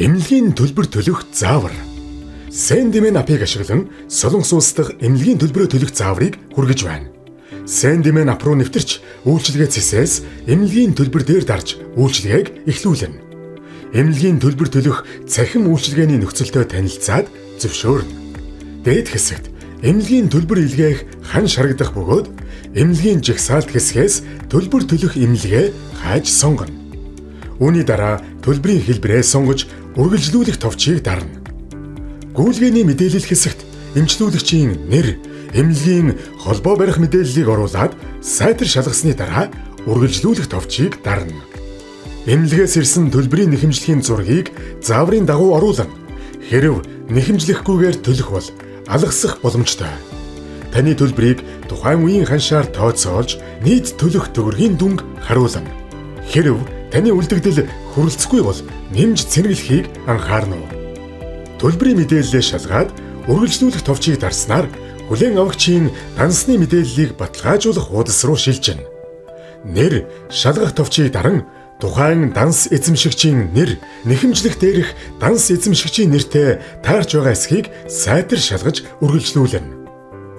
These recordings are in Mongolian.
Эмнэлгийн төлбөр төлөх заавар. Сэндимэн апыг ашиглан Солонгос улс дахь эмнэлгийн төлбөрөө төлөх зааврыг хүргэж байна. Сэндимэн ап руу нэвтэрч үйлчилгээ цэсээс эмнэлгийн төлбөр дээр дарж үйлчилгээг эхлүүлнэ. Эмнэлгийн төлбөр төлөх цахим үйлчилгээний нөхцөлтэй танилцаад зөвшөөрнө. Дээд хэсэгт эмнэлгийн төлбөр илгээх хан шарагдах бөгөөд эмнэлгийн жигсаалт хэсгээс төлбөр төлөх эмнэлгээ хайж сонгоно. Үүний дараа төлбөрийн хэлбэрээ сонгож үргэлжлүүлэх товчийг дарна. Гүйлгээний мэдээлэл хэсэгт эмчлүүлэгчийн нэр, эмнэлгийн холбоо барих мэдээллийг оруулаад сайтар шалгасны дараа үргэлжлүүлэх товчийг дарна. Эмнэлгээс ирсэн төлбөрийн нэхэмжлэхийн зургийг зааврын дагуу оруулна. Хэрэв нэхэмжлэхгүйгээр төлөх бол алгасах боломжтой. Таны төлбөрийг тухайн үеийн ханшаар тооцоолж нийт төлөх төгрөгийн дүнг харуулна. Хэрэв таны үлдэгдэл хүрэлцэхгүй бол нэмж цэнэглэхийг анхаарна уу? Төлбөрийн мэдээллээ шалгаад үргэлжлүүлэх товчийг дарснаар хүлээн авагчийн дансны мэдээллийг баталгаажуулах хуудас руу шилжинэ. Нэр шалгах товчийг даран тухайн данс эзэмшигчийн нэр, нэхэмжлэх дээрх данс эзэмшигчийн нэртэй таарч байгаа эсхийг сайтар шалгаж үргэлжлүүлнэ.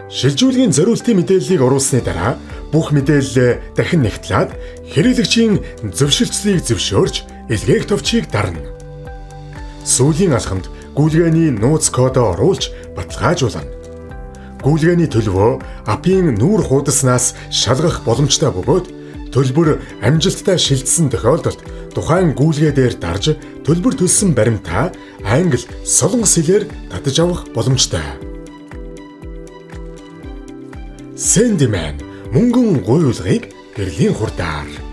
Шилжүүлгийн зориултын мэдээллийг оруулсны дараа бүх мэдээлэл дахин нэгтлээд хэрэглэгчийн зөвшөлтсөлийг зөвшөөрч илгээх товчийг дарна. Сүүлийн алхамд гүйлгээний нууц кодоо оруулж баталгаажуулна. Гүйлгээний төлөвөө апын нүүр хуудаснаас шалгах боломжтой бөгөөд төлбөр амжилттай шилжсэн тохиолдолд тухайн гүйлгээ дээр дарж төлбөр төлсөн баримтаа англи, солонгос хэлээр татаж авах боломжтой. Сэндимэн мөнгөн гуйлгыг гэрлийн хурдаар